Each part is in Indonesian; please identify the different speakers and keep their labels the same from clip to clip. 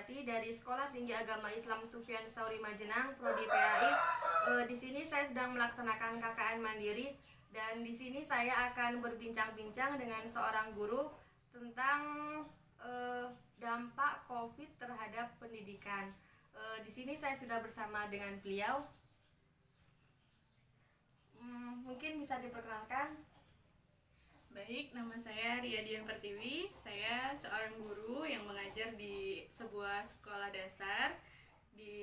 Speaker 1: Suciati dari Sekolah Tinggi Agama Islam Sufyan Tsauri Majenang, Prodi PAI. Di sini saya sedang melaksanakan KKN Mandiri dan di sini saya akan berbincang-bincang dengan seorang guru tentang dampak COVID terhadap pendidikan. Di sini saya sudah bersama dengan beliau. Mungkin bisa diperkenalkan.
Speaker 2: Baik, nama saya Ria Dian Pertiwi. Saya seorang guru yang mengajar di sebuah sekolah dasar di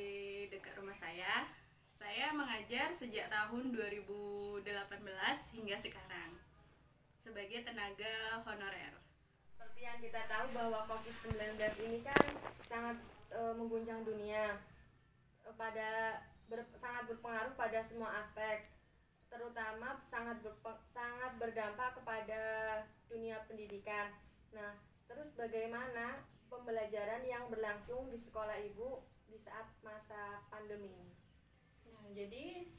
Speaker 2: dekat rumah saya. Saya mengajar sejak tahun 2018 hingga sekarang sebagai tenaga honorer.
Speaker 1: Seperti yang kita tahu bahwa COVID-19 ini kan sangat mengguncang dunia, sangat berpengaruh pada semua aspek, terutama sangat berdampak kepada dunia pendidikan. Nah, terus bagaimana pembelajaran yang berlangsung di sekolah Ibu di saat masa pandemi ini?
Speaker 2: Nah, jadi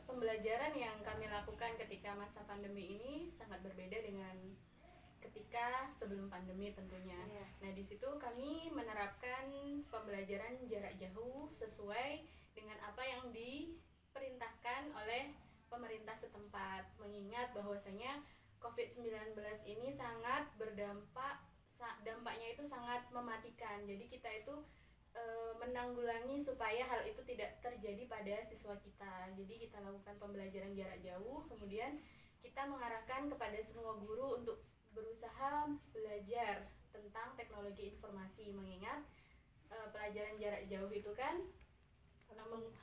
Speaker 2: pembelajaran yang kami lakukan ketika masa pandemi ini sangat berbeda dengan ketika sebelum pandemi tentunya. Nah, di situ kami menerapkan pembelajaran jarak jauh sesuai dengan apa yang diperintahkan oleh pemerintah setempat, mengingat bahwasanya COVID-19 ini sangat berdampak, dampaknya itu sangat mematikan. Jadi kita itu menanggulangi supaya hal itu tidak terjadi pada siswa kita. Jadi kita lakukan pembelajaran jarak jauh, kemudian kita mengarahkan kepada semua guru untuk berusaha belajar tentang teknologi informasi, mengingat pelajaran jarak jauh itu kan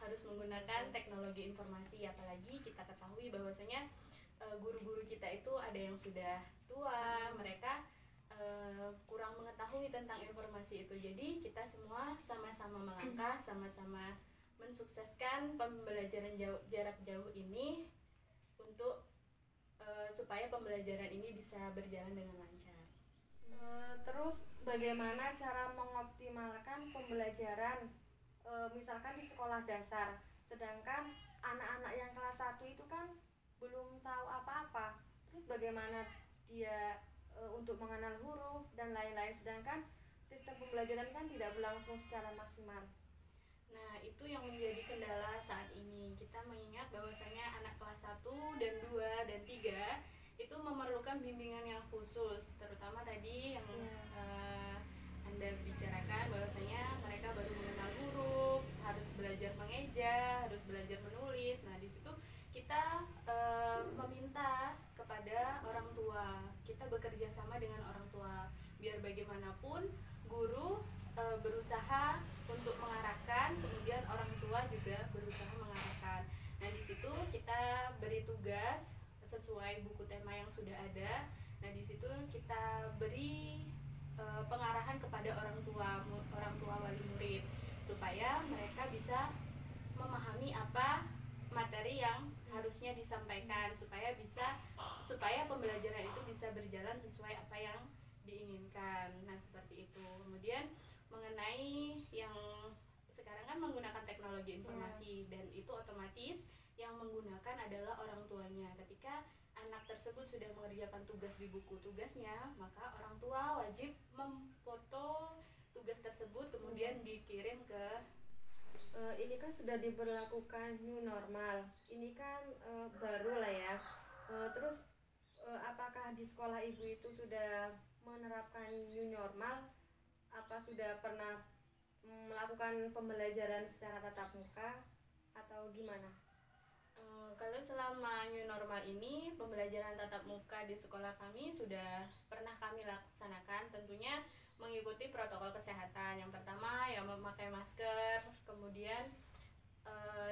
Speaker 2: harus menggunakan teknologi informasi, apalagi kita ketahui bahwasanya guru-guru kita itu ada yang sudah tua, mereka kurang mengetahui tentang informasi itu. Jadi kita semua sama-sama melangkah, sama-sama mensukseskan pembelajaran jarak jauh ini untuk supaya pembelajaran ini bisa berjalan dengan lancar.
Speaker 1: Terus bagaimana cara mengoptimalkan pembelajaran misalkan di sekolah dasar, sedangkan anak-anak yang kelas 1 itu kan belum tahu apa-apa, terus bagaimana dia untuk mengenal huruf dan lain-lain, sedangkan sistem pembelajaran kan tidak berlangsung secara maksimal.
Speaker 2: Nah, itu yang menjadi kendala saat ini. Kita mengingat bahwasanya anak kelas 1 dan 2 dan 3 itu memerlukan bimbingan yang khusus, terutama tadi yang Anda bicarakan bahwasanya mereka baru mengenal huruf, harus belajar mengeja, harus belajar menulis. Nah, di situ kita meminta kepada orang tua, kita bekerja sama dengan orang tua, biar bagaimanapun guru berusaha untuk mengarahkan, kemudian orang tua juga berusaha mengarahkan. Nah, di situ kita beri tugas sesuai buku tema yang sudah ada. Nah, di situ kita beri pengarahan kepada orang tua wali murid, supaya mereka bisa memahami apa materi yang harusnya disampaikan, supaya pembelajaran itu bisa berjalan sesuai apa yang diinginkan. Nah, seperti itu. Kemudian mengenai yang sekarang kan menggunakan teknologi informasi, dan itu otomatis yang menggunakan adalah orang tuanya. Ketika anak tersebut sudah mengerjakan tugas di buku tugasnya, maka orang tua wajib memfoto tugas tersebut kemudian dikirim ke
Speaker 1: ini kan sudah diberlakukan new normal, ini kan baru lah ya. Terus apakah di sekolah Ibu itu sudah menerapkan new normal? Apa sudah pernah melakukan pembelajaran secara tatap muka atau gimana?
Speaker 2: Kalau selama new normal ini, pembelajaran tatap muka di sekolah kami sudah pernah kami laksanakan, tentunya mengikuti protokol kesehatan. Yang pertama ya memakai masker, kemudian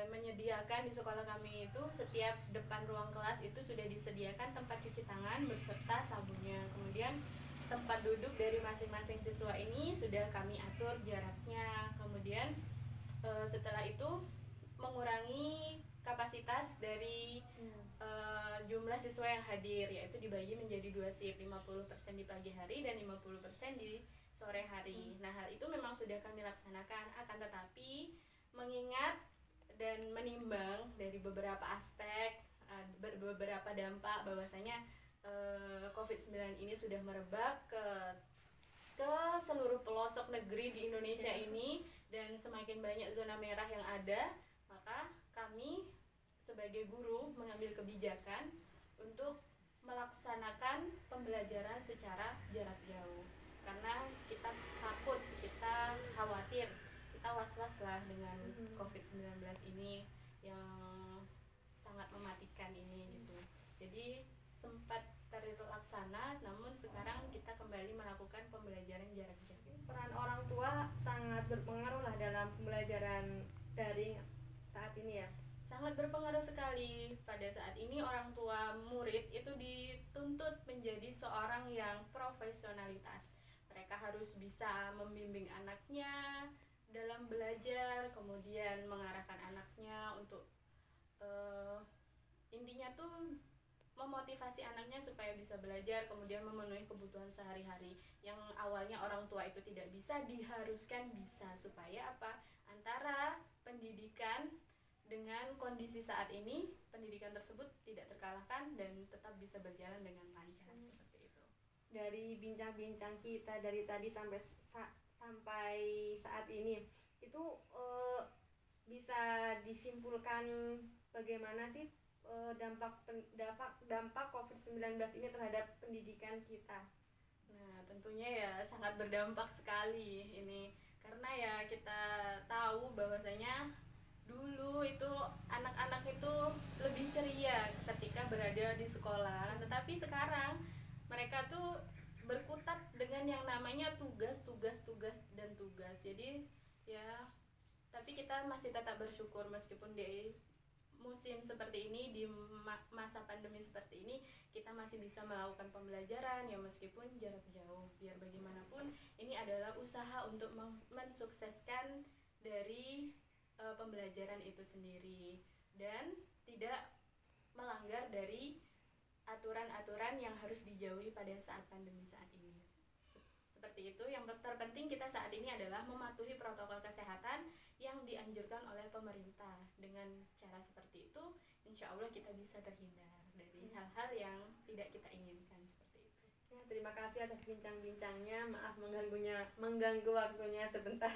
Speaker 2: menyediakan di sekolah kami itu setiap depan ruang kelas itu sudah disediakan tempat cuci tangan beserta sabunnya. Kemudian tempat duduk dari masing-masing siswa ini sudah kami atur jaraknya. Kemudian setelah itu mengurangi kapasitas dari jumlah siswa yang hadir, yaitu dibagi menjadi 2 shift, 50% di pagi hari dan 50% di sore hari. Nah, hal itu memang sudah kami laksanakan, akan tetapi mengingat dan menimbang dari beberapa aspek, beberapa dampak bahwasanya COVID-19 ini sudah merebak ke ke seluruh pelosok negeri di Indonesia ini, dan semakin banyak zona merah yang ada, maka kami sebagai guru mengambil kebijakan untuk melaksanakan pembelajaran secara jarak jauh, karena kita takut, kita khawatir, kita was-was lah dengan COVID-19 ini yang sangat mematikan ini gitu. Jadi sempat terlaksana, namun sekarang kita kembali melakukan pembelajaran jarak jauh.
Speaker 1: Peran orang tua sangat berpengaruh lah dalam pembelajaran daring saat ini ya.
Speaker 2: Sangat berpengaruh sekali. Pada saat ini orang tua murid itu dituntut menjadi seorang yang profesionalitas. Mereka harus bisa membimbing anaknya dalam belajar, kemudian mengarahkan anaknya untuk intinya tuh memotivasi anaknya supaya bisa belajar, kemudian memenuhi kebutuhan sehari-hari yang awalnya orang tua itu tidak bisa, diharuskan bisa. Supaya apa? Antara pendidikan dengan kondisi saat ini, pendidikan tersebut tidak terkalahkan dan tetap bisa berjalan dengan lancar. Seperti itu.
Speaker 1: Dari bincang-bincang kita dari tadi sampai saat ini, itu bisa disimpulkan bagaimana sih dampak COVID-19 ini terhadap pendidikan kita?
Speaker 2: Nah, tentunya ya sangat berdampak sekali ini, karena ya kita tahu bahwasanya dulu itu anak-anak itu lebih ceria ketika berada di sekolah, tetapi sekarang mereka tuh berkutat dengan yang namanya tugas. Jadi ya, tapi kita masih tetap bersyukur meskipun di musim seperti ini, di masa pandemi seperti ini, kita masih bisa melakukan pembelajaran ya meskipun jarak jauh. Biar bagaimanapun ini adalah usaha untuk mensukseskan dari pembelajaran itu sendiri dan tidak melanggar dari aturan-aturan yang harus dijauhi pada saat pandemi saat ini. Seperti itu. Yang terpenting kita saat ini adalah mematuhi protokol kesehatan yang dianjurkan oleh pemerintah. Dengan cara seperti itu, insya Allah kita bisa terhindar dari hal-hal yang tidak kita inginkan. Seperti itu.
Speaker 1: Ya, terima kasih atas bincang-bincangnya. Maaf mengganggu waktunya sebentar.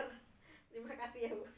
Speaker 1: Terima kasih ya Bu.